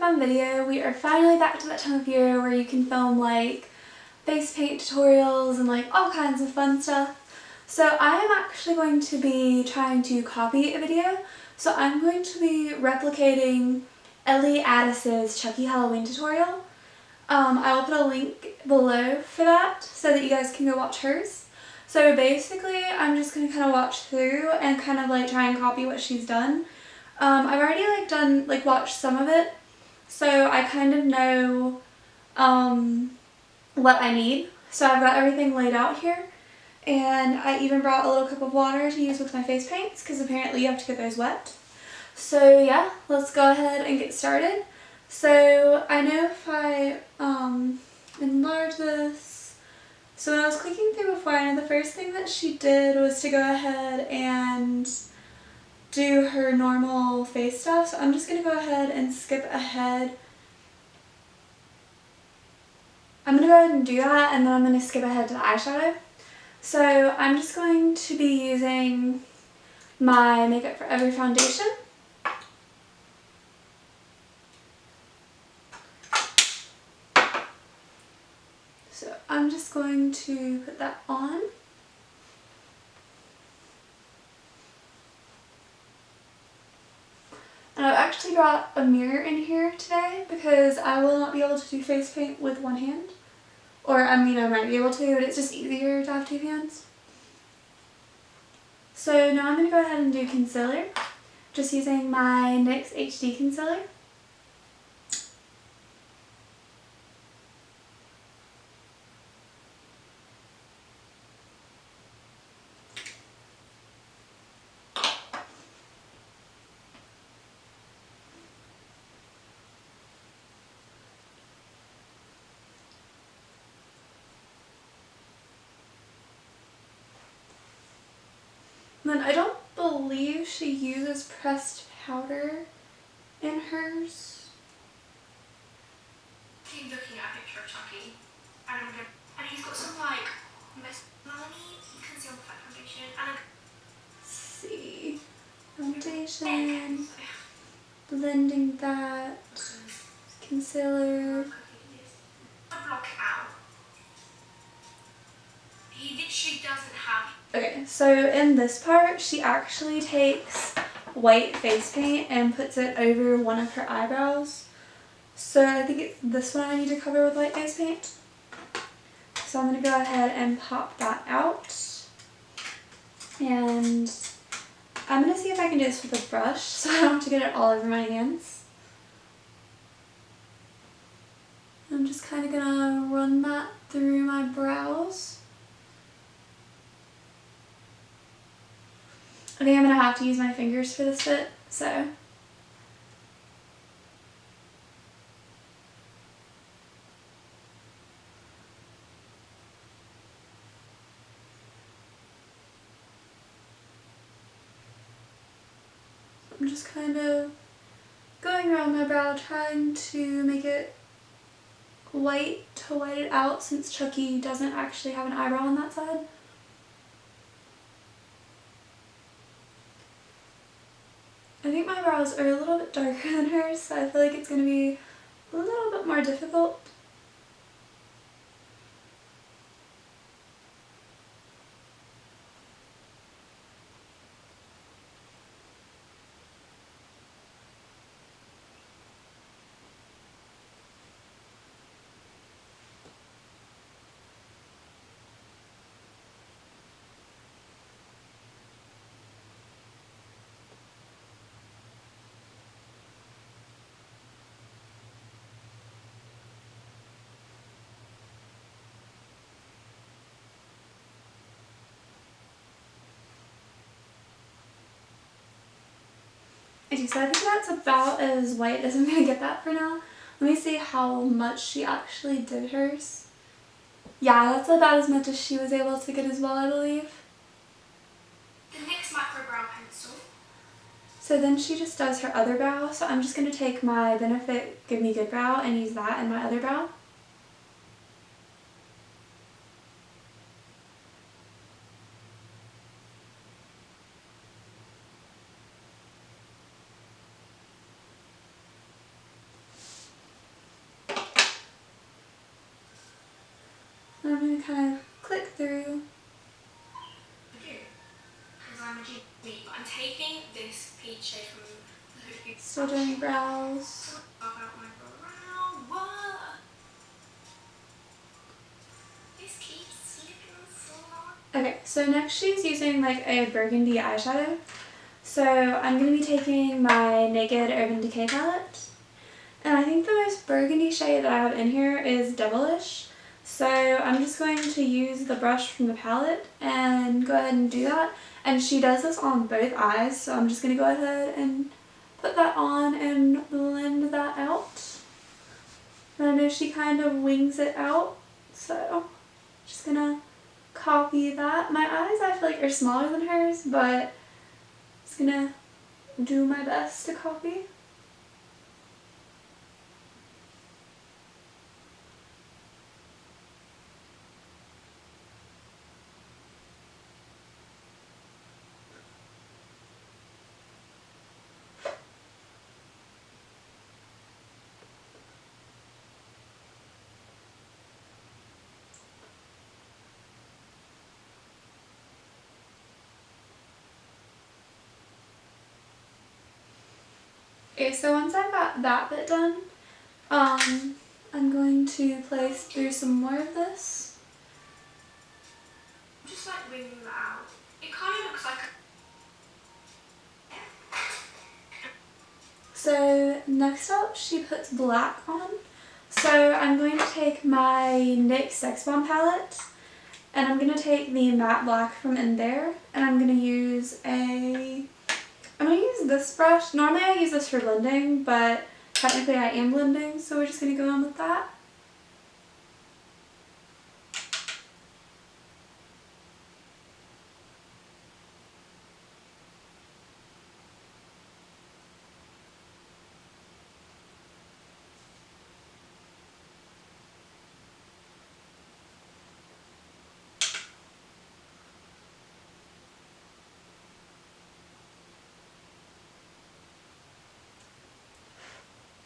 fun video. We are finally back to that time of year where you can film like face paint tutorials and like all kinds of fun stuff. So I am actually going to be trying to copy a video. So I'm going to be replicating Ellie Addis's Chucky Halloween tutorial. I will put a link below for that so that you guys can go watch hers. So basically I'm just going to kind of watch through and kind of like try and copy what she's done. I've already watched some of it, so I kind of know what I need. So I've got everything laid out here, and I even brought a little cup of water to use with my face paints because apparently you have to get those wet. So yeah, let's go ahead and get started. So I know if I enlarge this, so when I was clicking through before, I know the first thing that she did was to go ahead and do her normal face stuff. So I'm just going to go ahead and skip ahead. I'm going to go ahead and do that, and then I'm going to skip ahead to the eyeshadow. So I'm just going to be using my Makeup Forever foundation. So I'm just going to put that on. And I've actually brought a mirror in here today because I will not be able to do face paint with one hand. Or, I mean, I might be able to, but it's just easier to have two hands. So now I'm going to go ahead and do concealer. Just using my NYX HD concealer. And then I don't believe she uses pressed powder in hers. Keep looking at a picture of Chucky, and he's got some like Melanie concealed black foundation and Let's see. Foundation. Blending that. Concealer. block it out. He literally doesn't have. Okay, so in this part, she actually takes white face paint and puts it over one of her eyebrows. So I think it's this one I need to cover with white face paint. So I'm going to go ahead and pop that out. And I'm going to see if I can do this with a brush so I don't have to get it all over my hands. I'm just kind of going to run that through my brows. I think I'm going to have to use my fingers for this bit, so. I'm just kind of going around my brow trying to make it white to white it out since Chucky doesn't actually have an eyebrow on that side. I think my brows are a little bit darker than hers, so I feel like it's going to be a little bit more difficult. Okay, so I think that's about as white as I'm going to get that for now. Let me see how much she actually did hers. Yeah, that's about as much as she was able to get as well, I believe. The NYX Micro Brow Pencil. So then she just does her other brow. So I'm just going to take my Benefit Give Me Good brow and use that in my other brow. I'm going to kind of click through. I do, because I'm a genie, but I'm taking this peach shade from the Hood. Still doing brows. About my brow. What? This keeps slipping so long. Okay, so next she's using like a burgundy eyeshadow. So I'm going to be taking my Naked Urban Decay palette. And I think the most burgundy shade that I have in here is Devilish. So I'm just going to use the brush from the palette and go ahead and do that. And she does this on both eyes, so I'm just going to go ahead and put that on and blend that out. And I know she kind of wings it out, so just going to copy that. My eyes I feel like are smaller than hers, but just going to do my best to copy. Okay, so once I've got that bit done, I'm going to place through some more of this. Just like winging that out. It kind of looks like So next up, she puts black on. So I'm going to take my NYX Sex Bomb palette, and I'm going to take the matte black from in there, and I'm going to use this brush. Normally I use this for blending, but technically I am blending, so we're just going to go on with that.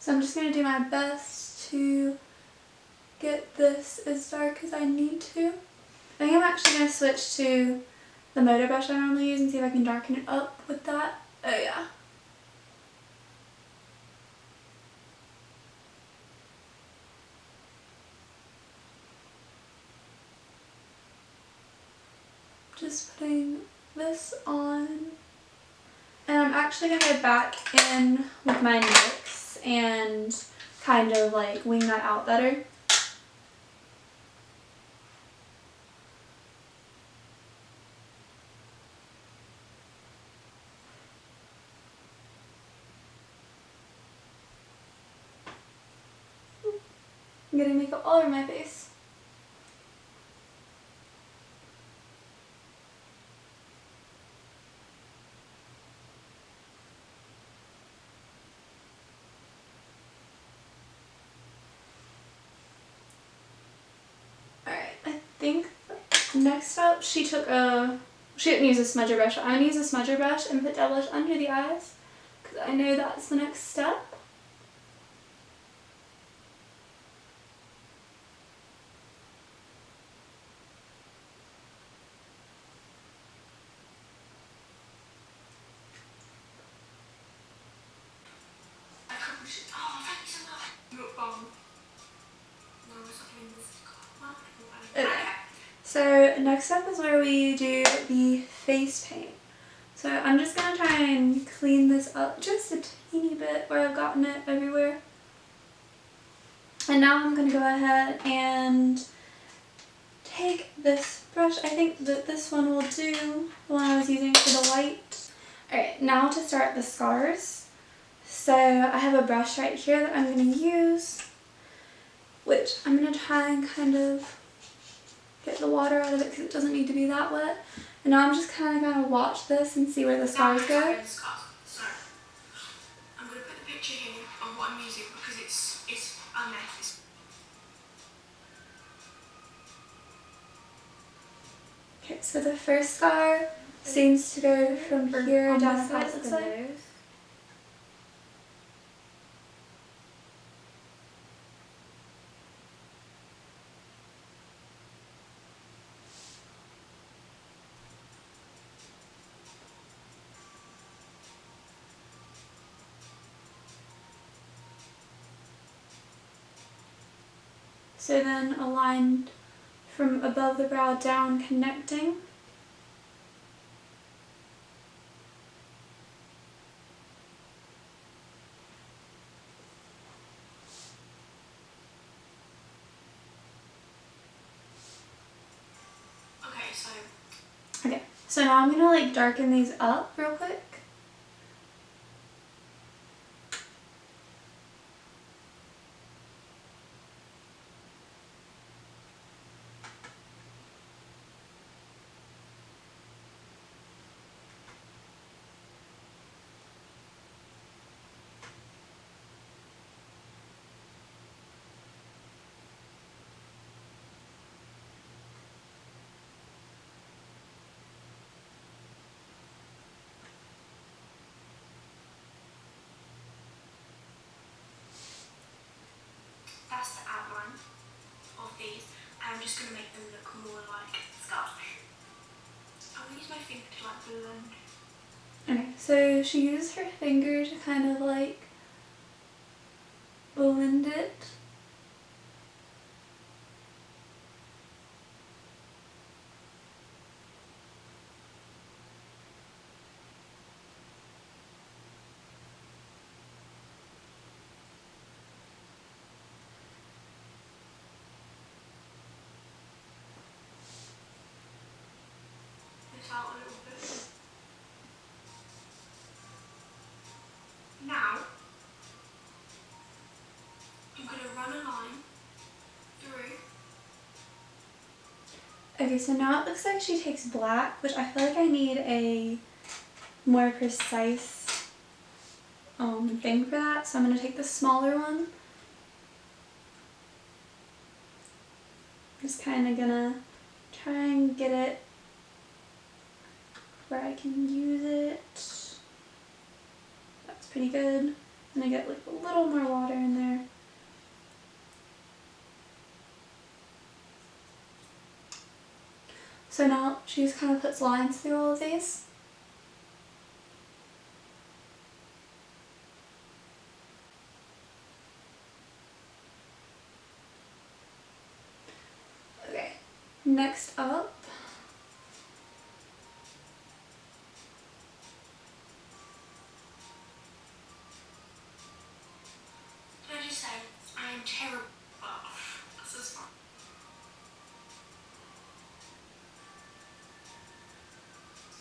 So I'm just going to do my best to get this as dark as I need to. I think I'm actually going to switch to the motor brush I normally use and see if I can darken it up with that. Oh yeah. Just putting this on. And I'm actually going to go back in with my NYX and kind of like wing that out better. I'm getting makeup all over my face. Alright, I think next up she didn't use a smudger brush. I'm going to use a smudger brush and put Devilish under the eyes because I know that's the next step. oh, thank you so much. Look bomb. Okay. So next up is where we do the face paint. So I'm just going to try and clean this up just a teeny bit where I've gotten it everywhere. And now I'm going to go ahead and take this brush. I think that this one will do, the one I was using for the white. Alright, now to start the scars. So I have a brush right here that I'm going to use, which I'm going to try and kind of get the water out of it because it doesn't need to be that wet. And now I'm just kind of going to watch this and see where the scars go. So I'm going to put the picture here of what I'm using because it's a mess. Okay, so the first scar seems to go from here down past the nose. So then a line from above the brow down connecting. Okay, so now I'm gonna like darken these up real quick. That's the outline of these. I'm just going to make them look more like scarf. I'll use my finger to like blend. Okay, so she uses her finger to kind of like blend it. This out a little bit. Now, I'm going to run a line through. Okay, so now it looks like she takes black, which I feel like I need a more precise thing for that. So I'm going to take the smaller one. Just kind of gonna try and get it where I can use it. That's pretty good. And I get like a little more water in there. So now she just kind of puts lines through all of these. Okay, next up, Can I just say, I am terrible. This is fun.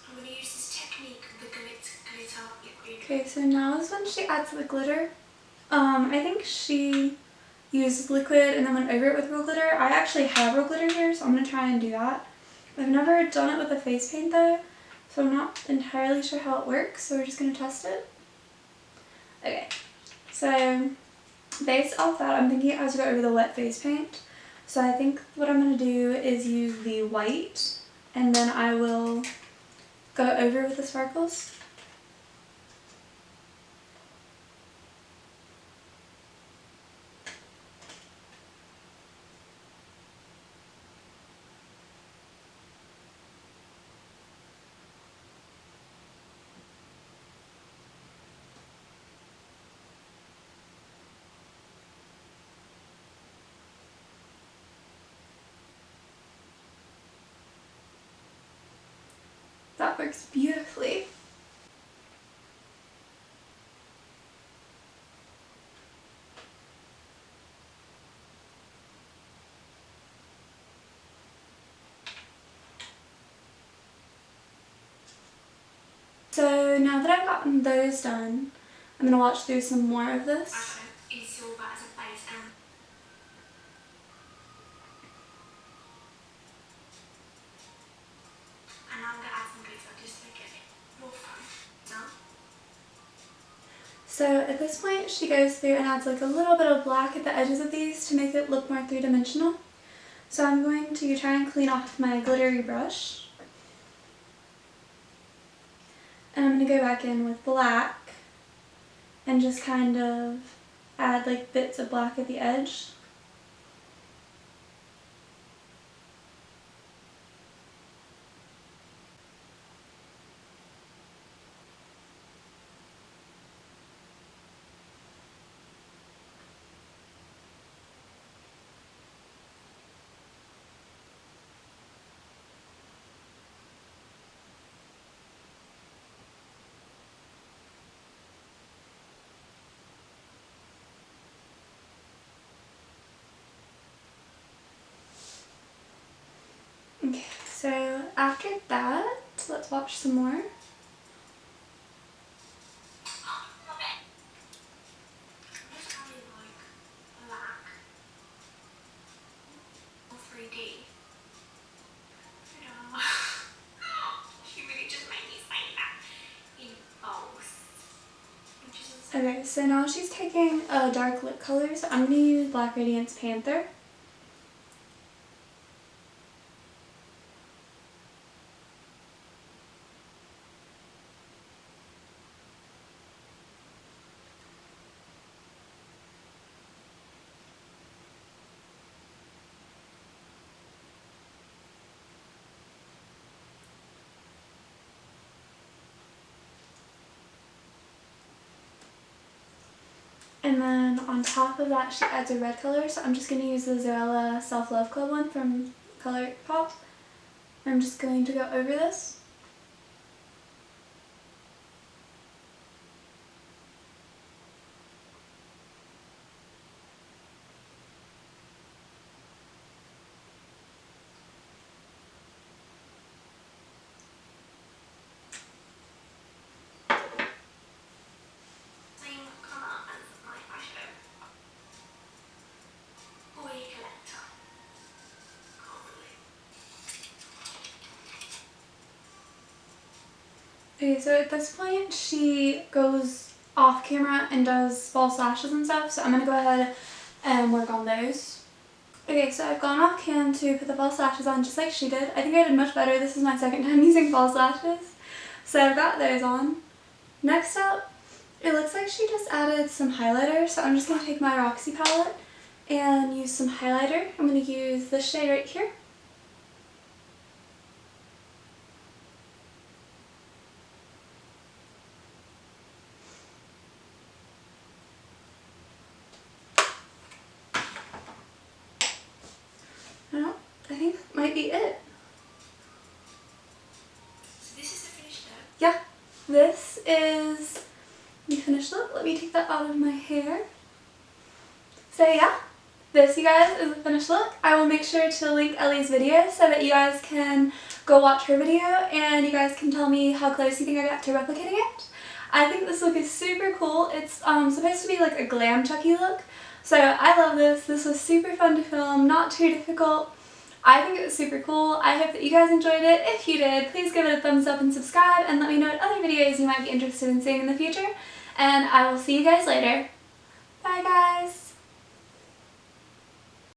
I'm going to use this technique, the glitter liquid. okay, so now is when she adds the glitter. I think she used liquid and then went over it with real glitter. I actually have real glitter here, so I'm going to try and do that. I've never done it with a face paint though, so I'm not entirely sure how it works, so we're just going to test it. Okay, so based off that, I'm thinking I have to go over the wet face paint. So I think what I'm going to do is use the white, and then I will go over with the sparkles. That works beautifully. So now that I've gotten those done, I'm going to watch through some more of this. I'm going to install that as a base and now I'm going to add some glitter just to make it more fun. Now, So at this point she goes through and adds like a little bit of black at the edges of these to make it look more three-dimensional. So I'm going to try and clean off my glittery brush. And I'm going to go back in with black and just kind of add like bits of black at the edge. after that, let's watch some more. Love it. I'm just adding like black or 3D. Ta-da. She really just made me say that in both. Which is insane. Okay, so now she's taking a dark lip color, so I'm going to use Black Radiance Panther. And then on top of that, she adds a red color, so I'm just going to use the Zarella Self Love Club one from Color Pop. I'm just going to go over this. Same colour as my eyeshadow. Boy collector. Can't relate. Okay, so at this point she goes off camera and does false lashes and stuff, so I'm going to go ahead and work on those. Okay, so I've gone off cam to put the false lashes on just like she did. I think I did much better. This is my second time using false lashes. So I've got those on. Next up, it looks like she just added some highlighter, so I'm just going to take my Roxy palette and use some highlighter. I'm going to use this shade right here. I think that might be it. So this is the finished look. Yeah, this is the finished look. Let me take that out of my hair. So yeah, this, you guys, is the finished look. I will make sure to link Ellie's video so that you guys can go watch her video and you guys can tell me how close you think I got to replicating it. I think this look is super cool. It's supposed to be like a glam Chucky look. So I love this. This was super fun to film, not too difficult. I think it was super cool. I hope that you guys enjoyed it. If you did, please give it a thumbs up and subscribe and let me know what other videos you might be interested in seeing in the future. And I will see you guys later. Bye guys!